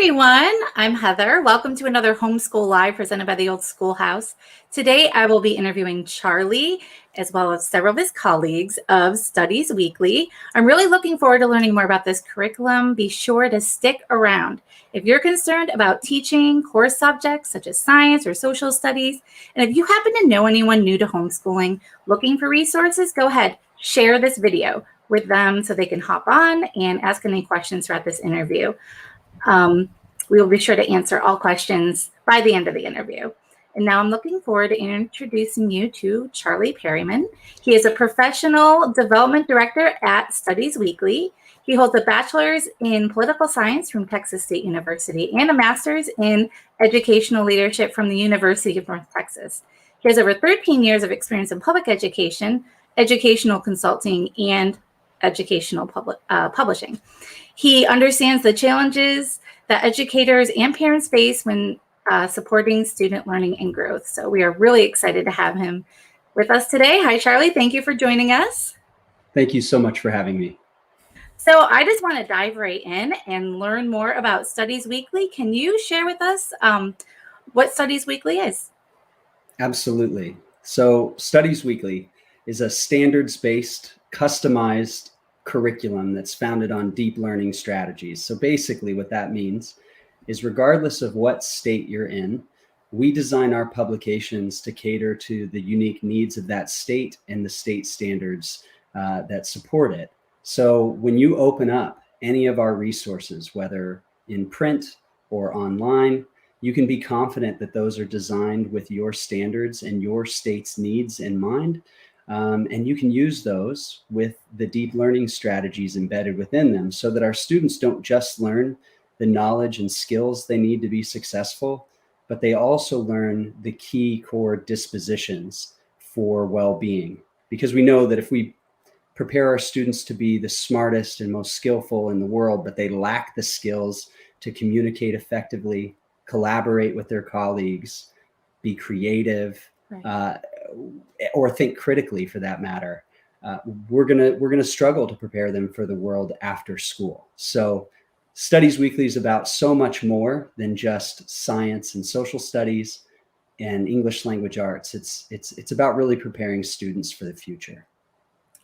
everyone. I'm Heather. Welcome to another Homeschool Live presented by the Old Schoolhouse. Today, I will be interviewing Charlie, as well as several of his colleagues of Studies Weekly. I'm really looking forward to learning more about this curriculum. Be sure to stick around. If you're concerned about teaching core subjects such as science or social studies, and if you happen to know anyone new to homeschooling looking for resources, go ahead, share this video with them so they can hop on and ask any questions throughout this interview. We will be sure to answer all questions by the end of the interview. And now I'm looking forward to introducing you to Charlie Perryman. He is a professional development director at Studies Weekly. He holds a bachelor's in political science from Texas State University and a master's in educational leadership from the University of North Texas. He has over 13 years of experience in public education, educational consulting, and educational publishing. He understands the challenges that educators and parents face when supporting student learning and growth. So we are really excited to have him with us today. Hi, Charlie. Thank you for joining us. Thank you so much for having me. So I just want to dive right in and learn more about Studies Weekly. Can you share with us what Studies Weekly is? Absolutely. So Studies Weekly is a standards-based, customized curriculum that's founded on deep learning strategies. So basically what that means is regardless of what state you're in, we design our publications to cater to the unique needs of that state and the state standards that support it. So when you open up any of our resources, whether in print or online, you can be confident that those are designed with your standards and your state's needs in mind. And you can use those with the deep learning strategies embedded within them so that our students don't just learn the knowledge and skills they need to be successful, but they also learn the key core dispositions for well-being. Because we know that if we prepare our students to be the smartest and most skillful in the world, but they lack the skills to communicate effectively, collaborate with their colleagues, be creative, right, or think critically for that matter, we're gonna struggle to prepare them for the world after school. So Studies Weekly is about so much more than just science and social studies and English language arts. It's about really preparing students for the future.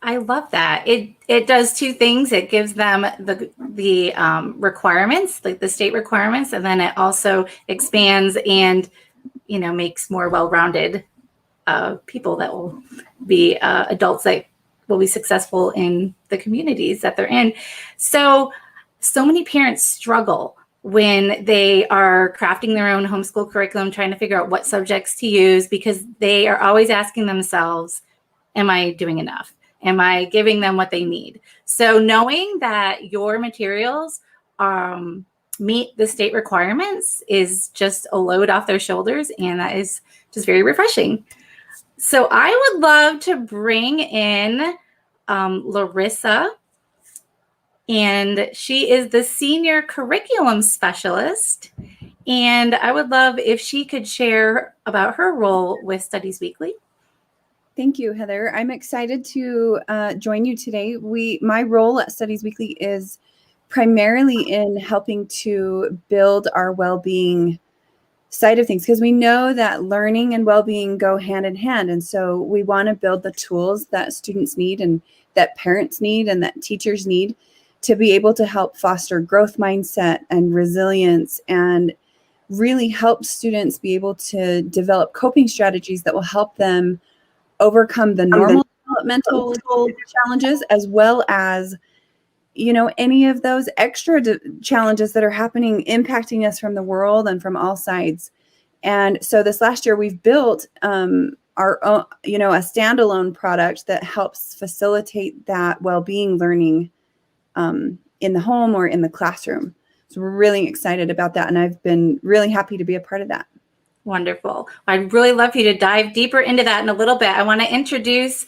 I love that. It does two things. It gives them the requirements, like the state requirements, and then it also expands and makes more well-rounded people that will be adults that will be successful in the communities that they're in. So many parents struggle when they are crafting their own homeschool curriculum, trying to figure out what subjects to use, because they are always asking themselves, am I doing enough? Am I giving them what they need? So knowing that your materials meet the state requirements is just a load off their shoulders, and that is just very refreshing. So I would love to bring in Larissa, and she is the senior curriculum specialist. And I would love if she could share about her role with Studies Weekly. Thank you, Heather. I'm excited to join you today. My role at Studies Weekly is primarily in helping to build our well-being side of things, because we know that learning and well-being go hand in hand. And so we want to build the tools that students need and that parents need and that teachers need to be able to help foster growth mindset and resilience and really help students be able to develop coping strategies that will help them overcome the normal developmental challenges, as well as any of those extra challenges that are happening, impacting us from the world and from all sides. And so this last year, we've built our own, a standalone product that helps facilitate that well-being learning in the home or in the classroom. So we're really excited about that. And I've been really happy to be a part of that. Wonderful. I'd really love for you to dive deeper into that in a little bit. I want to introduce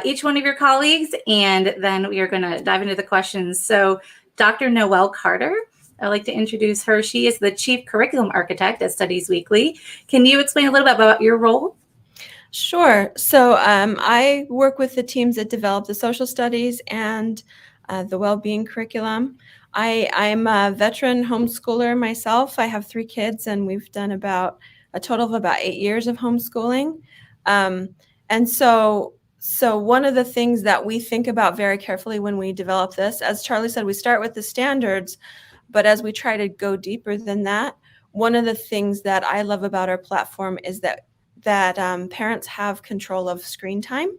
each one of your colleagues, and then we are going to dive into the questions. So Dr. Noelle Carter, I'd like to introduce her. She is the Chief Curriculum Architect at Studies Weekly. Can you explain a little bit about your role? Sure. So I work with the teams that develop the social studies and the well-being curriculum. I'm a veteran homeschooler myself. I have 3 kids, and we've done about a total of about 8 years of homeschooling. And so one of the things that we think about very carefully when we develop this, as Charlie said, we start with the standards, but as we try to go deeper than that, one of the things that I love about our platform is that parents have control of screen time.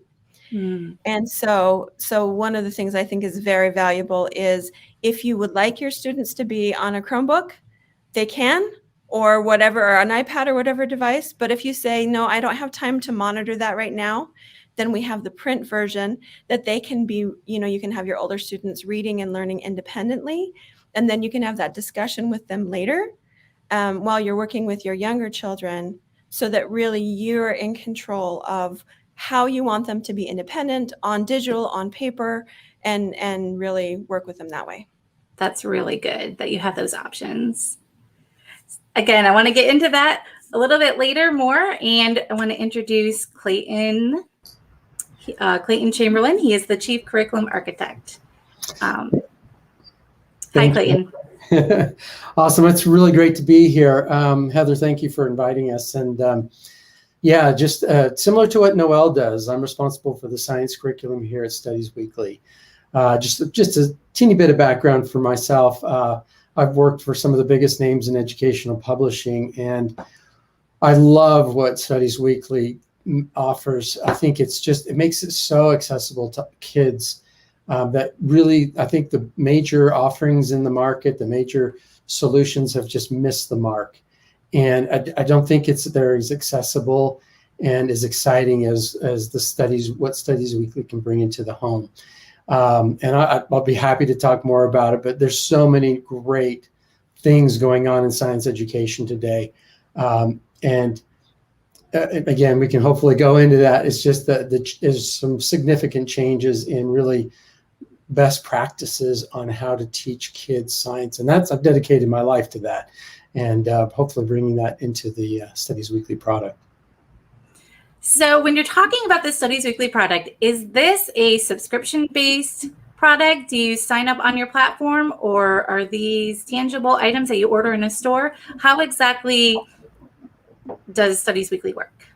And so one of the things I think is very valuable is if you would like your students to be on a Chromebook, they can, or whatever, or an iPad or whatever device. But if you say, no, I don't have time to monitor that right now, then we have the print version that they can be, you can have your older students reading and learning independently. And then you can have that discussion with them later while you're working with your younger children, so that really you're in control of how you want them to be independent on digital, on paper, and really work with them that way. That's really good that you have those options. Again, I want to get into that a little bit later more, and I want to introduce Clayton Chamberlain. He is the Chief Curriculum Architect. Hi, Clayton. Awesome. It's really great to be here. Heather, thank you for inviting us. And just similar to what Noelle does, I'm responsible for the science curriculum here at Studies Weekly. Just a teeny bit of background for myself. I've worked for some of the biggest names in educational publishing, and I love what Studies Weekly offers. I think it makes it so accessible to kids that really, I think the major offerings in the market, the major solutions have just missed the mark. And I don't think they're as accessible and as exciting as what Studies Weekly can bring into the home. And I'll be happy to talk more about it, but there's so many great things going on in science education today. And again, we can hopefully go into that. It's just that there's some significant changes in really best practices on how to teach kids science. And I've dedicated my life to that, and hopefully bringing that into the Studies Weekly product. So when you're talking about the Studies Weekly product, is this a subscription-based product? Do you sign up on your platform, or are these tangible items that you order in a store? How exactly does Studies Weekly work?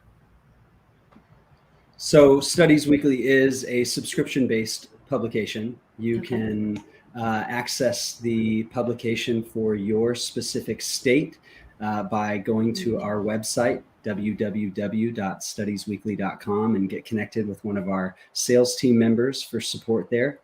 So Studies Weekly is a subscription-based publication. You can access the publication for your specific state by going to our website, www.studiesweekly.com, and get connected with one of our sales team members for support there.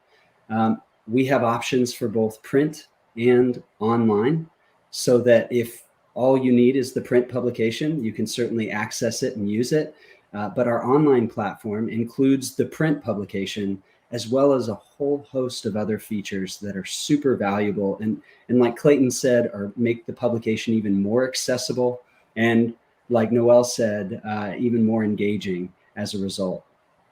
We have options for both print and online, so that if all you need is the print publication, you can certainly access it and use it. But our online platform includes the print publication as well as a whole host of other features that are super valuable and like Clayton said, make the publication even more accessible, and like Noelle said, even more engaging as a result.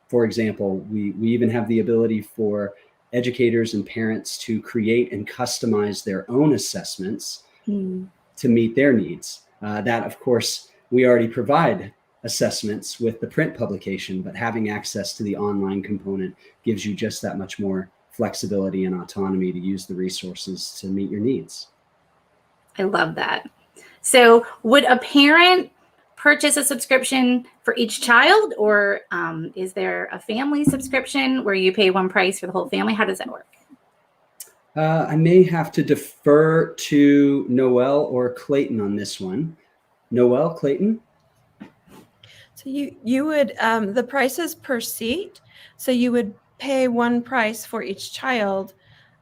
For example, we even have the ability for educators and parents to create and customize their own assessments to meet their needs. That, of course, we already provide assessments with the print publication, but having access to the online component gives you just that much more flexibility and autonomy to use the resources to meet your needs. I love that. So would a parent purchase a subscription for each child, or is there a family subscription where you pay one price for the whole family? How does that work? I may have to defer to Noelle or Clayton on this one. Noelle, Clayton? So you would, the price is per seat. So you would pay one price for each child.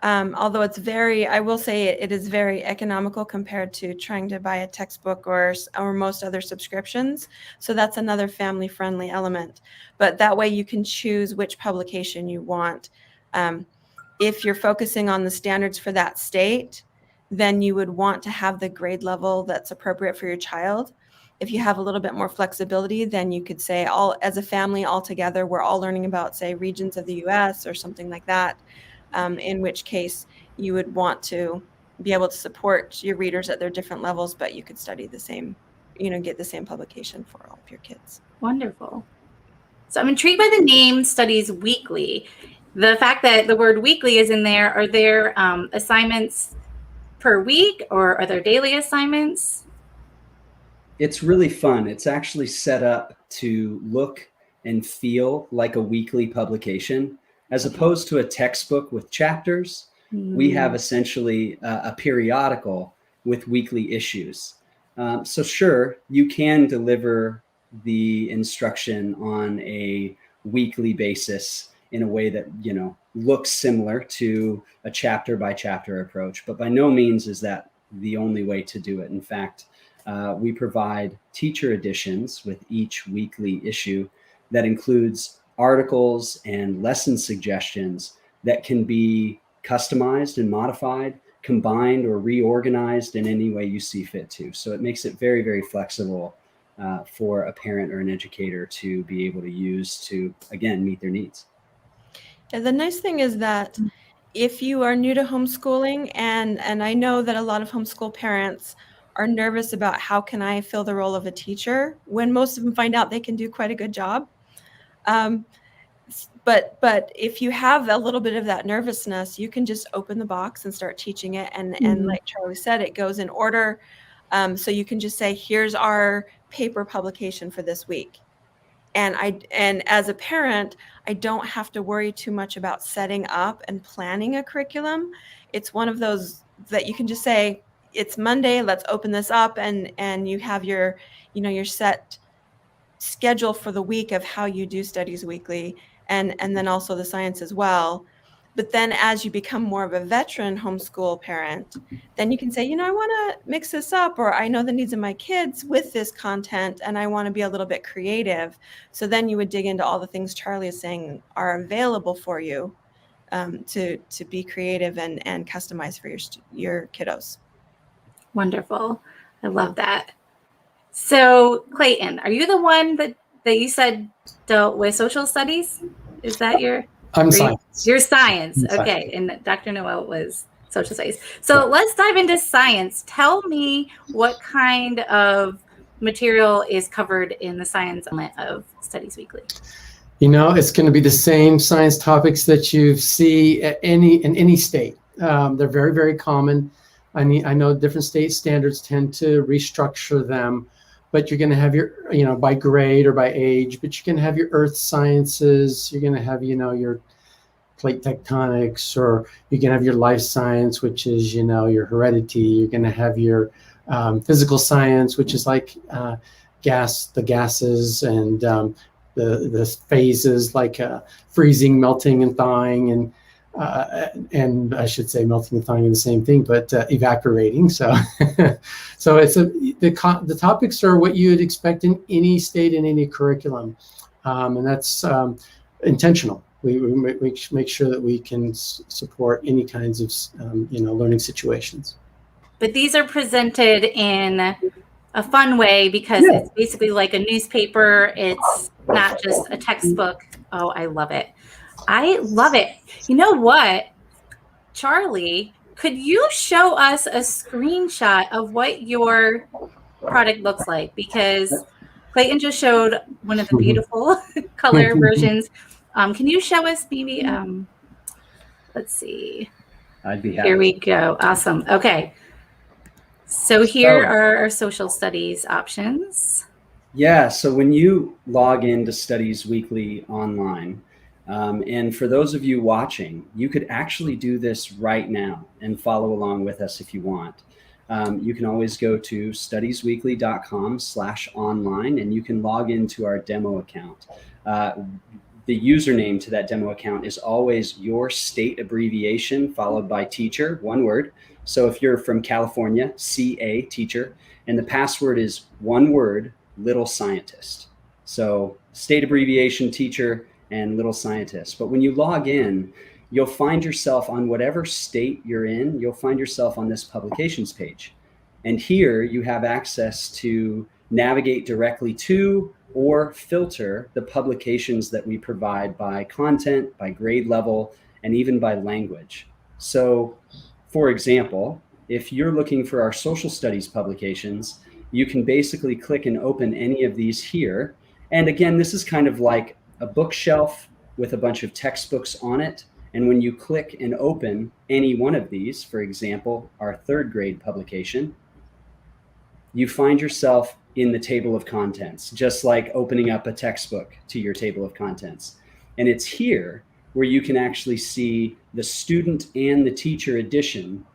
Although I will say it is very economical compared to trying to buy a textbook or most other subscriptions. So that's another family-friendly element. But that way you can choose which publication you want. If you're focusing on the standards for that state, then you would want to have the grade level that's appropriate for your child. If you have a little bit more flexibility, then you could say as a family all together, we're all learning about, say, regions of the US or something like that. In which case you would want to be able to support your readers at their different levels, but you could study the same, get the same publication for all of your kids. Wonderful. So I'm intrigued by the name Studies Weekly. the fact that the word weekly is in there, are there assignments per week, or are there daily assignments? It's really fun. It's actually set up to look and feel like a weekly publication, as opposed to a textbook with chapters. We have essentially a periodical with weekly issues. So sure, you can deliver the instruction on a weekly basis in a way that, you know, looks similar to a chapter by chapter approach, but by no means is that the only way to do it. In fact, we provide teacher editions with each weekly issue that includes articles and lesson suggestions that can be customized and modified, combined or reorganized in any way you see fit to. So it makes it very, very flexible for a parent or an educator to be able to use to, again, meet their needs. Yeah, the nice thing is that if you are new to homeschooling, and I know that a lot of homeschool parents are nervous about how can I fill the role of a teacher, when most of them find out they can do quite a good job. But if you have a little bit of that nervousness, you can just open the box and start teaching it. And like Charlie said, it goes in order. So you can just say, here's our paper publication for this week. And as a parent, I don't have to worry too much about setting up and planning a curriculum. It's one of those that you can just say, it's Monday, let's open this up, and you have your, you know, your set schedule for the week of how you do Studies Weekly, and then also the science as well. But then as you become more of a veteran homeschool parent, then you can say, you know, I want to mix this up, or I know the needs of my kids with this content, and I want to be a little bit creative. So then you would dig into all the things Charlie is saying are available for you to be creative and customize for your kiddos. Wonderful. I love that. So Clayton, are you the one that you said dealt with social studies? Is that your... I'm science. You're science. Okay. And Dr. Noel was social studies. So let's dive into science. Tell me what kind of material is covered in the science element of Studies Weekly. You know, it's going to be the same science topics that you see in any state. They're very, very common. I know different state standards tend to restructure them, but you're going to have your, you know, by grade or by age, but you're going to have your earth sciences. You're going to have, you know, your plate tectonics, or you can have your life science, which is, you know, your heredity. You're going to have your physical science, which is like the gases and the phases, like freezing, melting, and thawing, and I should say melting and thawing are the same thing, but evaporating. So, so it's the topics are what you would expect in any state in any curriculum, and that's intentional. We make sure that we can support any kinds of you know, learning situations. But these are presented in a fun way because it's basically like a newspaper. It's not just a textbook. Oh, I love it. I love it. You know what, Charlie, could you show us a screenshot of what your product looks like? Because Clayton just showed one of the beautiful color versions. Can you show us maybe, let's see. I'd be happy. Here we go. Awesome. Okay. So here are our social studies options. Yeah, so when you log into Studies Weekly online, and for those of you watching, you could actually do this right now and follow along with us if you want. You can always go to studiesweekly.com/online, and you can log into our demo account. The username to that demo account is always your state abbreviation followed by teacher, one word. So if you're from California, CA, teacher, and the password is one word, little scientist. So state abbreviation, teacher, and little scientist. But when you log in, you'll find yourself on whatever state you're in, you'll find yourself on this publications page. And here you have access to navigate directly to or filter the publications that we provide by content, by grade level, and even by language. So, for example, if you're looking for our social studies publications, you can basically click and open any of these here. And again, this is kind of like a bookshelf with a bunch of textbooks on it. And when you click and open any one of these, for example, our 3rd grade publication, you find yourself in the table of contents, just like opening up a textbook to your table of contents. And it's here where you can actually see the student and the teacher edition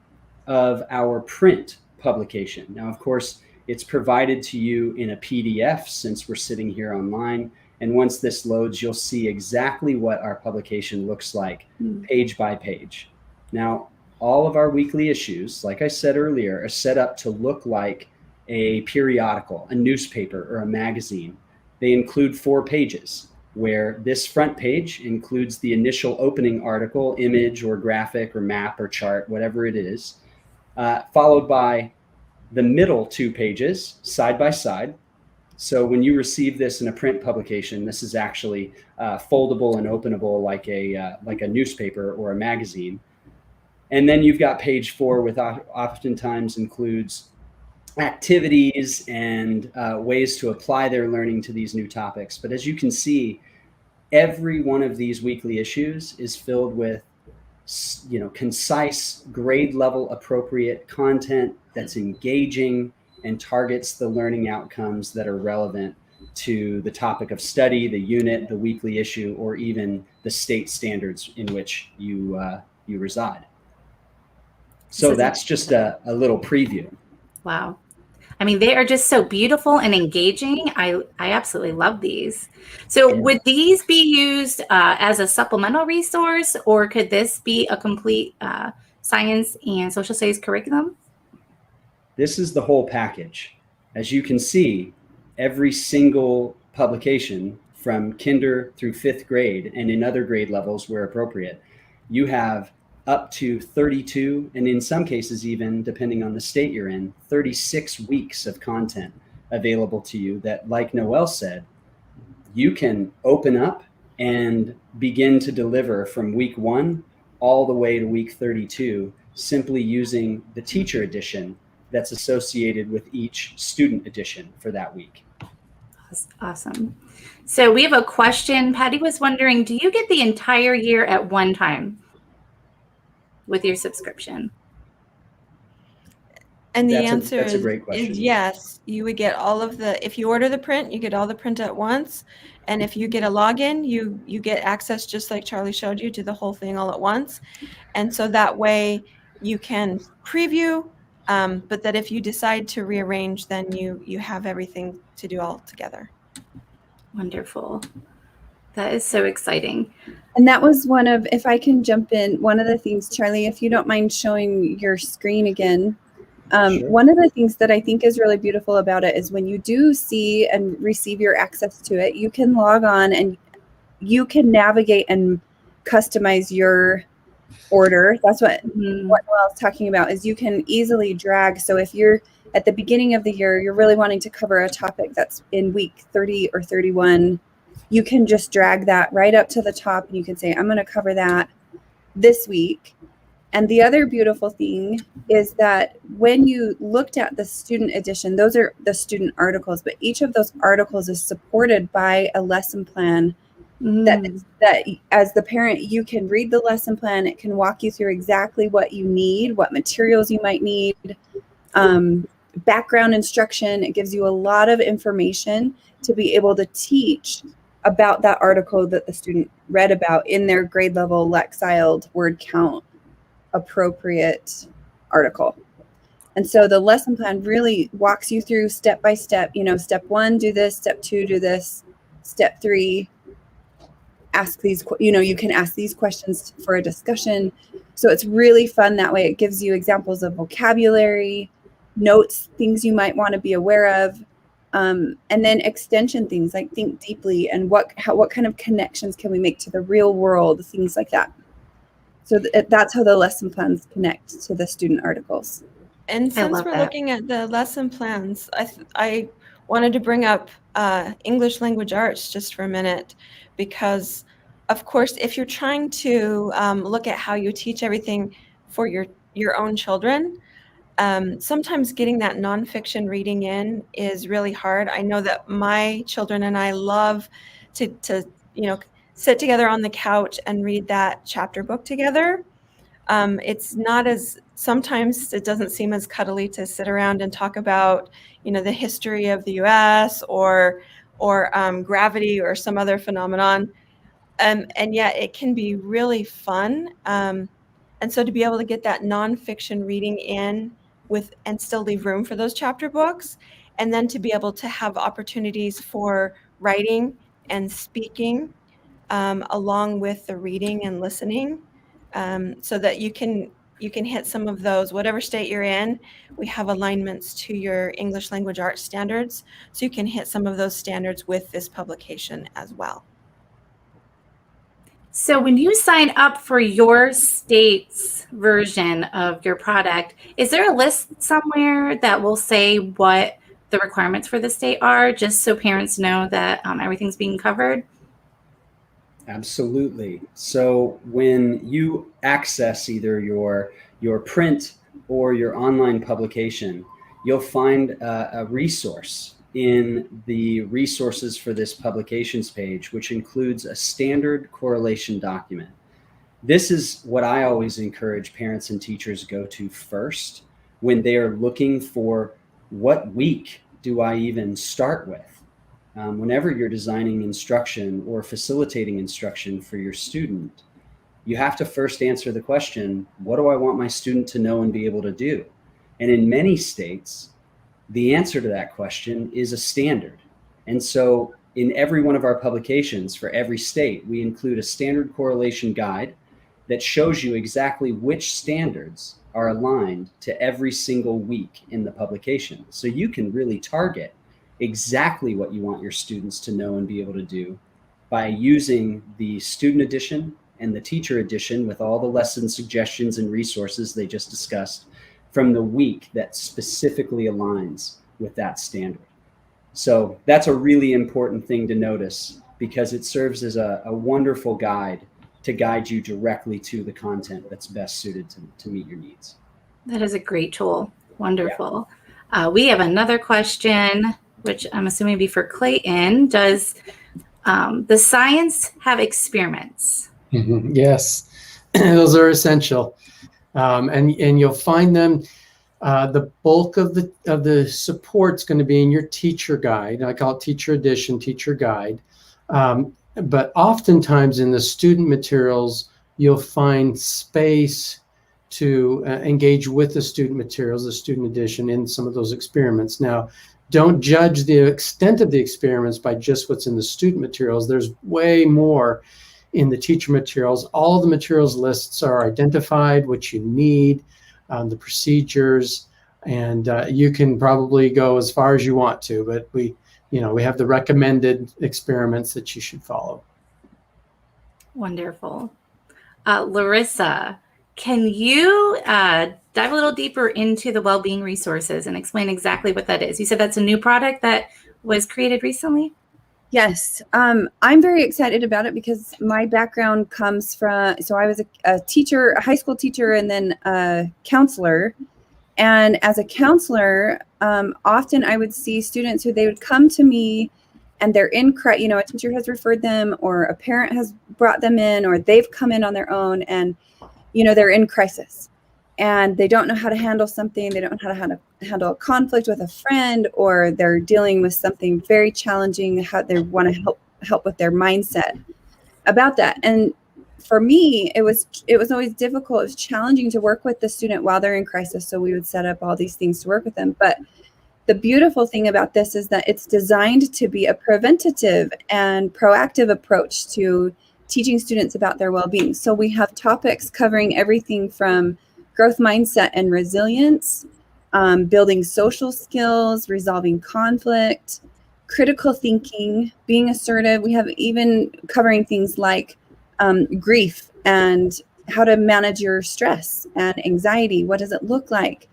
of our print publication. Now, of course, it's provided to you in a PDF since we're sitting here online. And once this loads, you'll see exactly what our publication looks like, page by page. Now, all of our weekly issues, like I said earlier, are set up to look like a periodical, a newspaper, or a magazine. They include 4 pages, where this front page includes the initial opening article, image or graphic or map or chart, whatever it is, followed by the middle 2 pages side by side. So when you receive this in a print publication, this is actually foldable and openable like a newspaper or a magazine. And then you've got page 4, which oftentimes includes activities and ways to apply their learning to these new topics. But as you can see, every one of these weekly issues is filled with, concise, grade level appropriate content that's engaging and targets the learning outcomes that are relevant to the topic of study, the unit, the weekly issue, or even the state standards in which you reside. So that's just a little preview. Wow. I mean, they are just so beautiful and engaging. I absolutely love these. So would these be used as a supplemental resource, or could this be a complete science and social studies curriculum? This is the whole package. As you can see, every single publication from kinder through 5th grade and in other grade levels where appropriate, you have up to 32, and in some cases even, depending on the state you're in, 36 weeks of content available to you that, like Noelle said, you can open up and begin to deliver from week 1 all the way to week 32, simply using the teacher edition that's associated with each student edition for that week. That's awesome. So we have a question. Patty was wondering, do you get the entire year at one time with your subscription? And the answer that's a great question. is yes. You would get all of the, if you order the print, you get all the print at once. And if you get a login, you get access, just like Charlie showed you, to the whole thing all at once. And so that way you can preview, but that if you decide to rearrange, then you have everything to do all together. Wonderful. That is so exciting. And that was one of, if I can jump in, one of the things, Charlie, if you don't mind showing your screen again. Sure. One of the things that I think is really beautiful about it is when you do see and receive your access to it, you can log on and you can navigate and customize your order. That's what Noelle's talking about, is you can easily drag. So if you're at the beginning of the year, you're really wanting to cover a topic that's in week 30 or 31, you can just drag that right up to the top and you can say, I'm going to cover that this week. And the other beautiful thing is that when you looked at the student edition, those are the student articles, but each of those articles is supported by a lesson plan that as the parent, you can read the lesson plan. It can walk you through exactly what you need, what materials you might need, background instruction. It gives you a lot of information to be able to teach about that article that the student read about in their grade level Lexiled word count appropriate article. And so the lesson plan really walks you through step by step, step 1, do this, step 2, do this, step 3, ask these, you can ask these questions for a discussion. So it's really fun that way. It gives you examples of vocabulary, notes, things you might want to be aware of, and then extension things like think deeply and what kind of connections can we make to the real world, things like that. So that's how the lesson plans connect to the student articles. And since we're looking at the lesson plans, I wanted to bring up English language arts just for a minute, because of course, if you're trying to look at how you teach everything for your own children, sometimes getting that nonfiction reading in is really hard. I know that my children and I love to sit together on the couch and read that chapter book together. It's not as, sometimes it doesn't seem as cuddly to sit around and talk about, the history of the US or gravity or some other phenomenon. And yet it can be really fun. And so to be able to get that nonfiction reading in and still leave room for those chapter books, and then to be able to have opportunities for writing and speaking along with the reading and listening, so that you can hit some of those, whatever state you're in. We have alignments to your English language arts standards, so you can hit some of those standards with this publication as well. So when you sign up for your state's version of your product, is there a list somewhere that will say what the requirements for the state are, just so parents know that everything's being covered? Absolutely. So when you access either your print or your online publication, you'll find a resource in the resources for this publications page, which includes a standard correlation document. This is what I always encourage parents and teachers go to first when they are looking for, what week do I even start with? Whenever you're designing instruction or facilitating instruction for your student, you have to first answer the question, what do I want my student to know and be able to do? And in many states, the answer to that question is a standard. And so in every one of our publications for every state, we include a standard correlation guide that shows you exactly which standards are aligned to every single week in the publication. So you can really target exactly what you want your students to know and be able to do by using the student edition and the teacher edition with all the lesson suggestions and resources they just discussed from the week that specifically aligns with that standard. So that's a really important thing to notice, because it serves as a wonderful guide to guide you directly to the content that's best suited to meet your needs. That is a great tool. Wonderful. Yeah. We have another question, which I'm assuming would be for Clayton. Does the science have experiments? Mm-hmm. Yes, those are essential. And you'll find them, the bulk of the support's going to be in your teacher guide. I call it teacher edition, teacher guide. But oftentimes in the student materials, you'll find space to engage with the student materials, the student edition, in some of those experiments. Now, don't judge the extent of the experiments by just what's in the student materials. There's way more in the teacher materials. All the materials lists are identified, what you need, the procedures, and you can probably go as far as you want to, but we have the recommended experiments that you should follow. Wonderful. Larissa, can you dive a little deeper into the well-being resources and explain exactly what that is? You said that's a new product that was created recently? Yes, I'm very excited about it because my background comes from, so I was a teacher, a high school teacher, and then a counselor. And as a counselor, often I would see students who they would come to me and they're in, a teacher has referred them, or a parent has brought them in, or they've come in on their own, and, they're in crisis and they don't know how to handle something. They don't know how to handle a conflict with a friend, or they're dealing with something very challenging, how they want to help with their mindset about that. And for me, it was always difficult. It was challenging to work with the student while they're in crisis. So we would set up all these things to work with them. But the beautiful thing about this is that it's designed to be a preventative and proactive approach to teaching students about their well-being. So we have topics covering everything from growth mindset and resilience, building social skills, resolving conflict, critical thinking, being assertive. We have even covering things like grief and how to manage your stress and anxiety. What does it look like?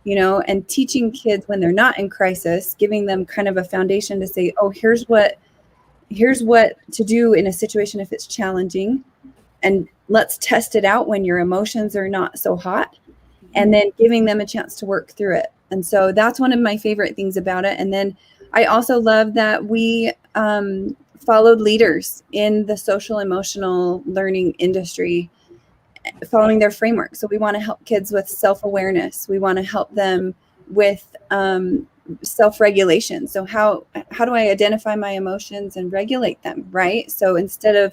And teaching kids when they're not in crisis, giving them kind of a foundation to say, oh, here's what to do in a situation if it's challenging. And let's test it out when your emotions are not so hot, and then giving them a chance to work through it. And so that's one of my favorite things about it. And then I also love that we followed leaders in the social emotional learning industry following their framework. So we want to help kids with self-awareness. We want to help them with self-regulation. So how do I identify my emotions and regulate them, right? So instead of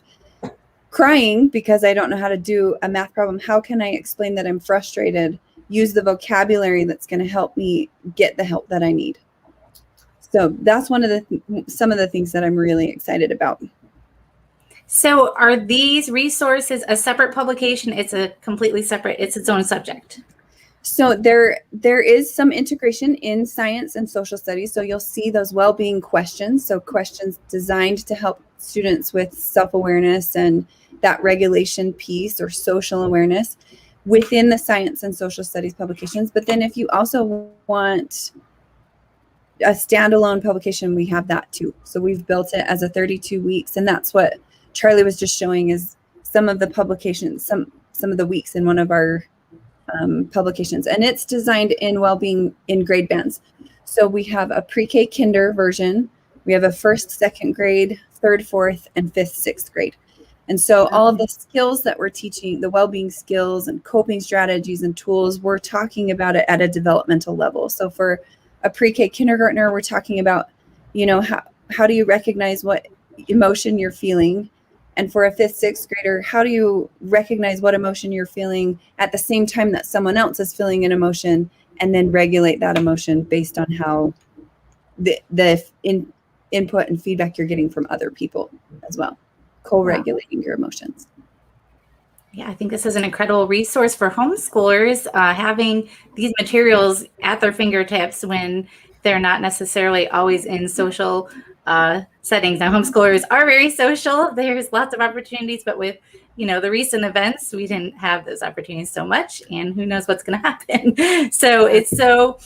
crying because I don't know how to do a math problem, how can I explain that I'm frustrated? Use the vocabulary that's going to help me get the help that I need. So that's one of some of the things that I'm really excited about. So are these resources a separate publication? It's a completely separate, it's its own subject. So there is some integration in science and social studies. So you'll see those well-being questions. So questions designed to help students with self-awareness and that regulation piece or social awareness within the science and social studies publications. But then if you also want a standalone publication, we have that too. So we've built it as a 32 weeks, and that's what Charlie was just showing is some of the publications, some of the weeks in one of our publications, and it's designed in well-being in grade bands. So we have a pre-K kinder version, we have a first, second grade, third, fourth, and fifth, sixth grade. And so all of the skills that we're teaching, the well-being skills and coping strategies and tools, we're talking about it at a developmental level. So for a pre-K kindergartner, we're talking about, you know, how do you recognize what emotion you're feeling? And for a fifth, sixth grader, how do you recognize what emotion you're feeling at the same time that someone else is feeling an emotion, and then regulate that emotion based on how the input and feedback you're getting from other people as well, co-regulating your emotions. Yeah, I think this is an incredible resource for homeschoolers, having these materials at their fingertips when they're not necessarily always in social settings. Now, homeschoolers are very social. There's lots of opportunities, but with, you know, the recent events, we didn't have those opportunities so much, and who knows what's going to happen. So it's so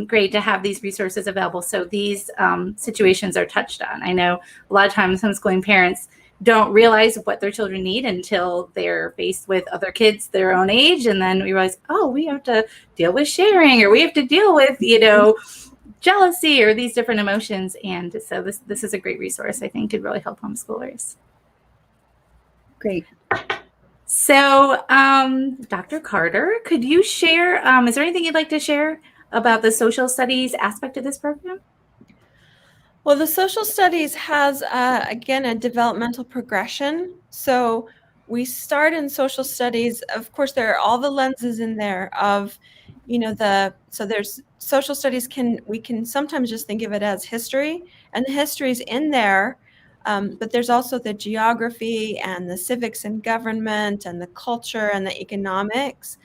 great to have these resources available. So these situations are touched on. I know a lot of times homeschooling parents don't realize what their children need until they're faced with other kids their own age. And then we realize, oh, we have to deal with sharing, or we have to deal with, you know, jealousy or these different emotions. And so this is a great resource, I think, could really help homeschoolers. Great. So Dr. Carter, could you share, is there anything you'd like to share about the social studies aspect of this program? Well, the social studies has, again, a developmental progression. So we start in social studies. Of course, there are all the lenses in there of, you know, so there's social studies we can sometimes just think of it as history, and the history is in there. But there's also the geography and the civics and government and the culture and the economics.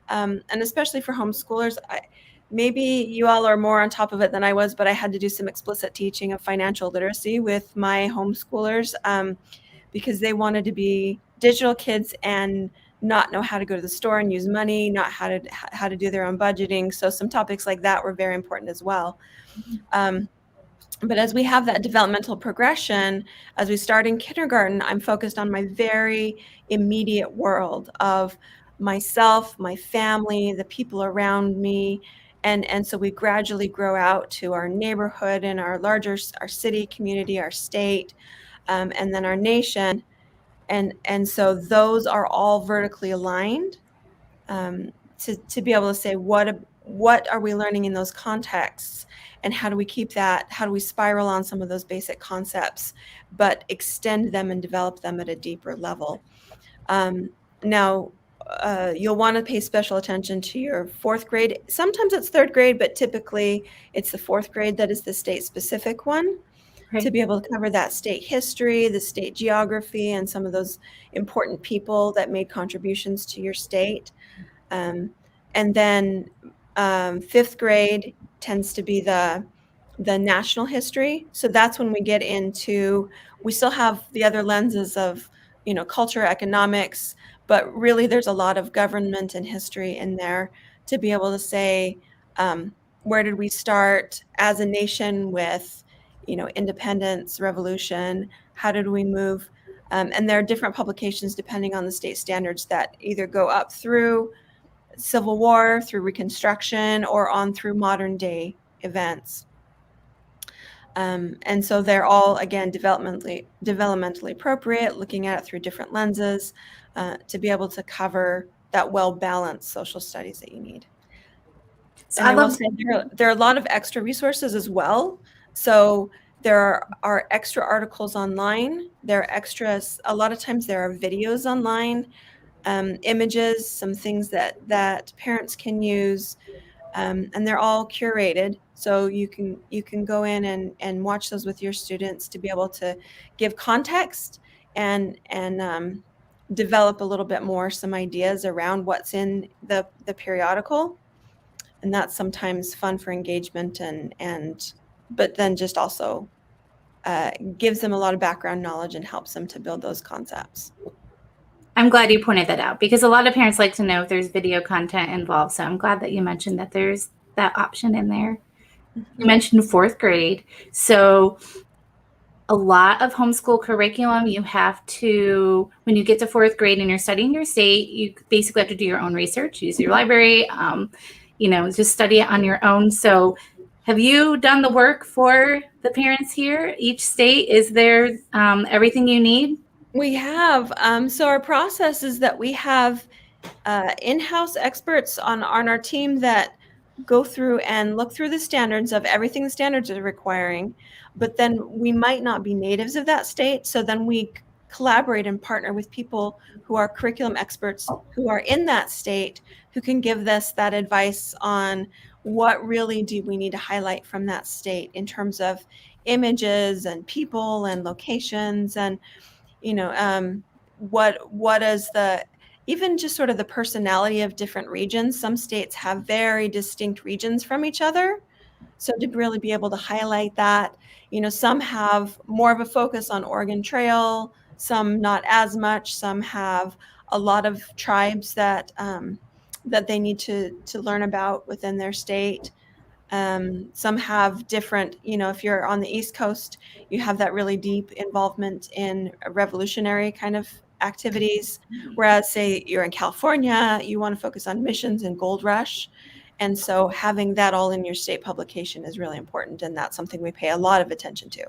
And especially for homeschoolers, maybe you all are more on top of it than I was, but I had to do some explicit teaching of financial literacy with my homeschoolers because they wanted to be digital kids and not know how to go to the store and use money, not how to do their own budgeting. So some topics like that were very important as well. But as we have that developmental progression, as we start in kindergarten, I'm focused on my very immediate world of myself, my family, the people around me. And so we gradually grow out to our neighborhood and our city, community, our state, and then our nation. And so those are all vertically aligned to be able to say, what are we learning in those contexts, and how do we keep that? How do we spiral on some of those basic concepts, but extend them and develop them at a deeper level? Now, you'll want to pay special attention to your fourth grade. Sometimes it's third grade, but typically it's the fourth grade that is the state-specific one, right, to be able to cover that state history, the state geography, and some of those important people that made contributions to your state. And then fifth grade tends to be the national history. So that's when we get into, we still have the other lenses of, you know, culture, economics, but really there's a lot of government and history in there to be able to say, where did we start as a nation with, you know, independence, revolution? How did we move? And there are different publications depending on the state standards that either go up through Civil War, through Reconstruction, or on through modern day events. And so they're all, again, developmentally appropriate, looking at it through different lenses to be able to cover that well-balanced social studies that you need. So And I I will love say there are a lot of extra resources as well. So there are extra articles online. There are extras. A lot of times there are videos online, images, some things that parents can use, and they're all curated. So you can go in and watch those with your students to be able to give context and develop a little bit more some ideas around what's in the periodical. And that's sometimes fun for engagement but then just also gives them a lot of background knowledge and helps them to build those concepts. I'm glad you pointed that out because a lot of parents like to know if there's video content involved. So I'm glad that you mentioned that there's that option in there. Mm-hmm. You mentioned fourth grade. So a lot of homeschool curriculum, you have to, when you get to fourth grade and you're studying your state, you basically have to do your own research, use your library, just study it on your own. So have you done the work for the parents here? Each state, is there everything you need? We have. So our process is that we have in-house experts on our team that go through and look through the standards of everything the standards are requiring, but then we might not be natives of that state. So then we collaborate and partner with people who are curriculum experts who are in that state, who can give us that advice on what really do we need to highlight from that state in terms of images and people and locations and what is the even just sort of the personality of different regions. Some states have very distinct regions from each other. So to really be able to highlight that, some have more of a focus on Oregon Trail, some not as much, some have a lot of tribes that they need to learn about within their state. Some have different, if you're on the East Coast, you have that really deep involvement in revolutionary kind of activities. Whereas, say, you're in California, you want to focus on missions and gold rush. And so having that all in your state publication is really important. And that's something we pay a lot of attention to.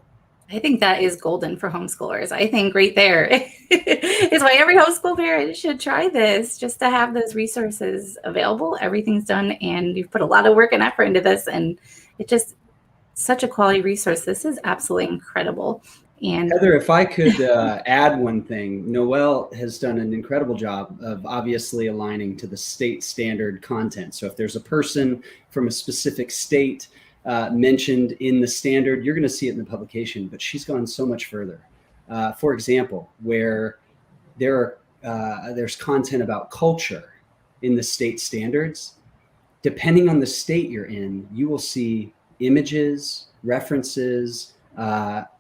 I think that is golden for homeschoolers. I think right there is why every homeschool parent should try this, just to have those resources available. Everything's done, and you've put a lot of work and effort into this, and it's just such a quality resource. This is absolutely incredible. And Heather, if I could add one thing, Noelle has done an incredible job of obviously aligning to the state standard content. So if there's a person from a specific state mentioned in the standard, you're going to see it in the publication, but she's gone so much further. For example, where there's content about culture in the state standards, depending on the state you're in, you will see images, references,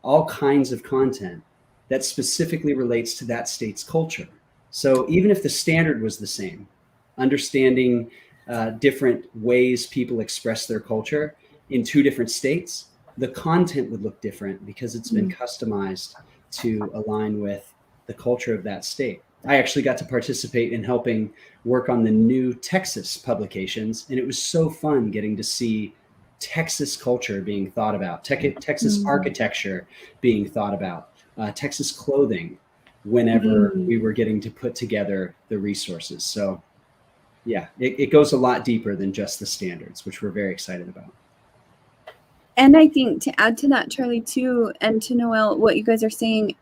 all kinds of content that specifically relates to that state's culture. So even if the standard was the same, understanding different ways people express their culture in two different states, the content would look different because it's been customized to align with the culture of that state. I actually got to participate in helping work on the new Texas publications, and it was so fun getting to see Texas culture being thought about, Texas architecture being thought about, Texas clothing, whenever we were getting to put together the resources. So yeah, it goes a lot deeper than just the standards, which we're very excited about. And I think to add to that, Charlie, too, and to Noelle, what you guys are saying,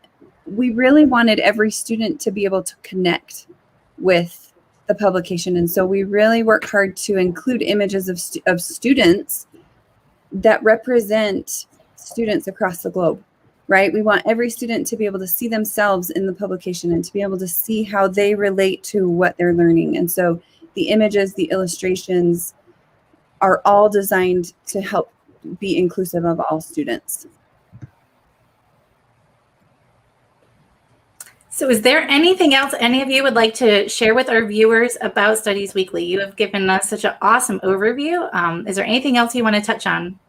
we really wanted every student to be able to connect with the publication. And so we really work hard to include images of students that represent students across the globe, right? We want every student to be able to see themselves in the publication and to be able to see how they relate to what they're learning. And so the images, the illustrations are all designed to help be inclusive of all students. So is there anything else any of you would like to share with our viewers about Studies Weekly? You have given us such an awesome overview. Is there anything else you want to touch on?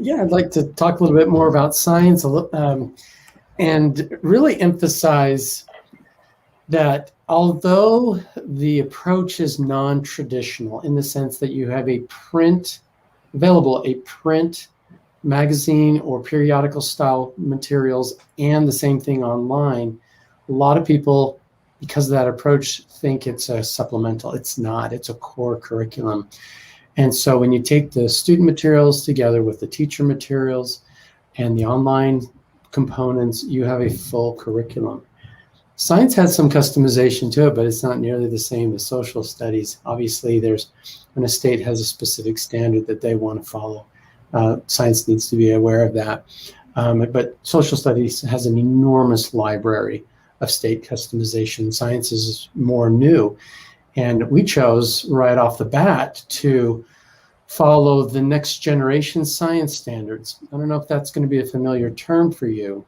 Yeah, I'd like to talk a little bit more about science and really emphasize that although the approach is non-traditional in the sense that you have a print magazine or periodical style materials and the same thing online, a lot of people, because of that approach, think it's a supplemental. It's not. It's a core curriculum. And so when you take the student materials together with the teacher materials and the online components, you have a full curriculum. Science has some customization to it, but it's not nearly the same as social studies. Obviously, when a state has a specific standard that they want to follow, science needs to be aware of that. But social studies has an enormous library of state customization. Science is more new. And we chose right off the bat to follow the next generation science standards. I don't know if that's going to be a familiar term for you,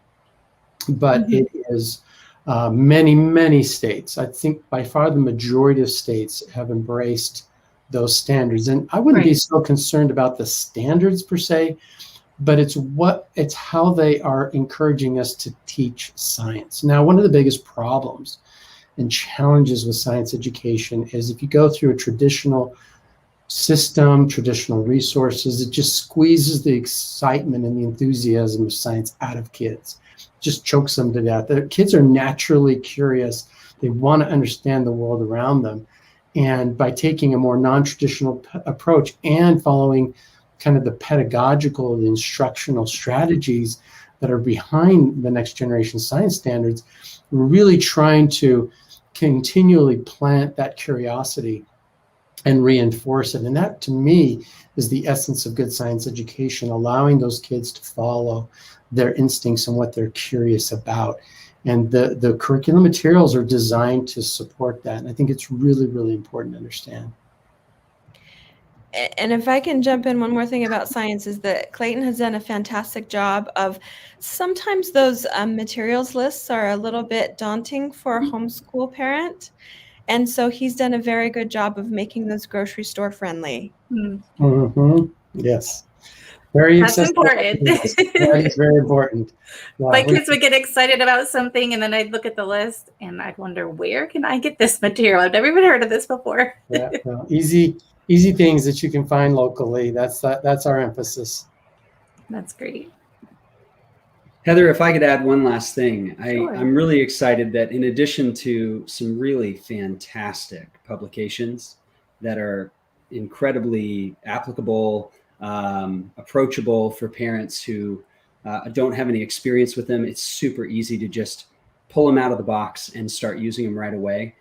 but it is many states. I think by far the majority of states have embraced those standards. And I wouldn't be so concerned about the standards per se, but it's how they are encouraging us to teach science. Now, one of the biggest problems and challenges with science education is if you go through a traditional system, traditional resources, it just squeezes the excitement and the enthusiasm of science out of kids, just chokes them to death. The kids are naturally curious. They want to understand the world around them. And by taking a more non-traditional approach and following kind of the pedagogical, the instructional strategies that are behind the next generation science standards, we're really trying to continually plant that curiosity and reinforce it. And that, to me, is the essence of good science education, allowing those kids to follow their instincts and what they're curious about. And the curriculum materials are designed to support that. And I think it's really, really important to understand. And if I can jump in, one more thing about science is that Clayton has done a fantastic job of sometimes those materials lists are a little bit daunting for a homeschool parent. And so he's done a very good job of making those grocery store friendly. Yes. Very That's accessible. important. That is very important. Yeah, My kids would get excited about something, and then I'd look at the list, and I'd wonder, where can I get this material? I've never even heard of this before. Yeah, well, easy things that you can find locally. That's our emphasis. That's great. Heather, if I could add one last thing, Sure. I'm really excited that in addition to some really fantastic publications that are incredibly applicable, approachable for parents who don't have any experience with them, it's super easy to just pull them out of the box and start using them right away.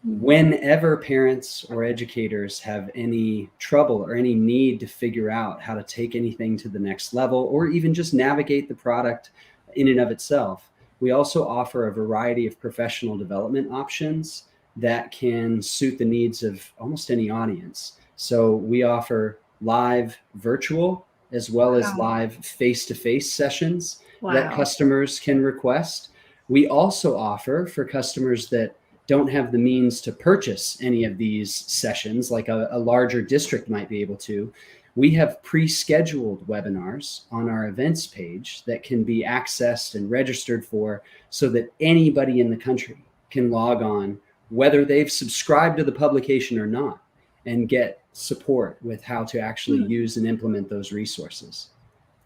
Whenever parents or educators have any trouble or any need to figure out how to take anything to the next level, or even just navigate the product in and of itself, we also offer a variety of professional development options that can suit the needs of almost any audience. So we offer live virtual as well as live face-to-face sessions that customers can request. We also offer for customers that don't have the means to purchase any of these sessions, like a larger district might be able to, we have pre-scheduled webinars on our events page that can be accessed and registered for so that anybody in the country can log on, whether they've subscribed to the publication or not, and get support with how to actually use and implement those resources.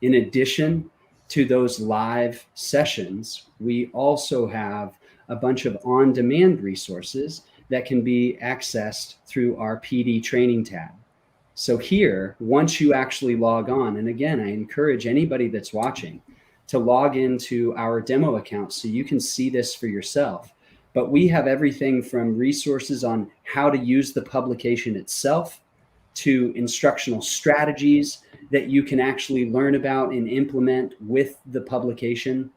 In addition to those live sessions, we also have a bunch of on-demand resources that can be accessed through our PD training tab. So here, once you actually log on, and again, I encourage anybody that's watching to log into our demo account so you can see this for yourself. But we have everything from resources on how to use the publication itself to instructional strategies that you can actually learn about and implement with the publication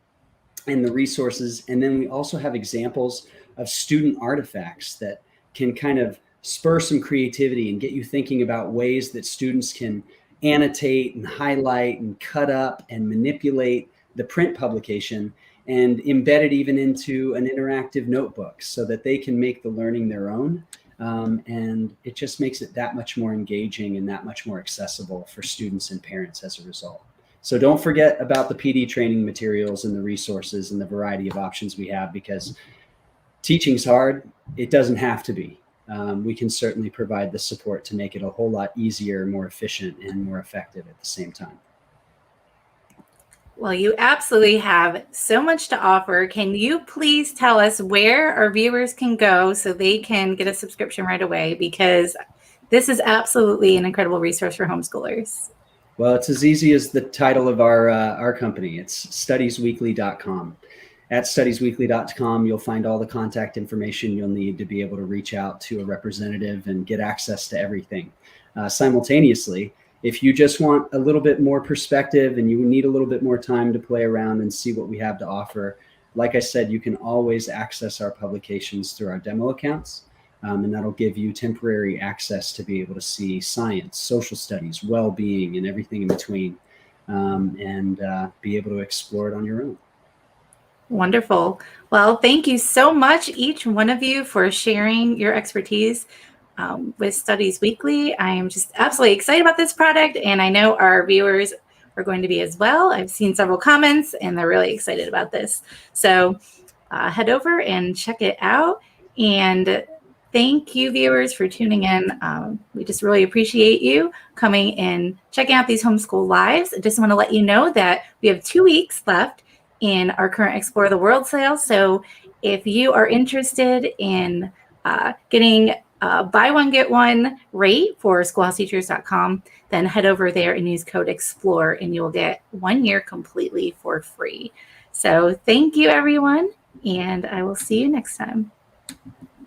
and the resources. And then we also have examples of student artifacts that can kind of spur some creativity and get you thinking about ways that students can annotate and highlight and cut up and manipulate the print publication and embed it even into an interactive notebook so that they can make the learning their own. And it just makes it that much more engaging and that much more accessible for students and parents as a result. So don't forget about the PD training materials and the resources and the variety of options we have, because teaching's hard. It doesn't have to be. We can certainly provide the support to make it a whole lot easier, more efficient, and more effective at the same time. Well, you absolutely have so much to offer. Can you please tell us where our viewers can go so they can get a subscription right away? Because this is absolutely an incredible resource for homeschoolers. Well, it's as easy as the title of our company. It's studiesweekly.com. At studiesweekly.com, you'll find all the contact information you'll need to be able to reach out to a representative and get access to everything. Simultaneously, if you just want a little bit more perspective and you need a little bit more time to play around and see what we have to offer, like I said, you can always access our publications through our demo accounts. And that'll give you temporary access to be able to see science, social studies, well-being, and everything in between, and be able to explore it on your own. Wonderful. Well, thank you so much, each one of you, for sharing your expertise with Studies Weekly. I am just absolutely excited about this product, and I know our viewers are going to be as well. I've seen several comments, and they're really excited about this. So head over and check it out. And thank you, viewers, for tuning in. We just really appreciate you coming and checking out these homeschool lives. I just want to let you know that we have 2 weeks left in our current Explore the World sale. So if you are interested in getting buy one, get one rate for schoolhouseteachers.com, then head over there and use code EXPLORE and you'll get 1 year completely for free. So thank you, everyone, and I will see you next time.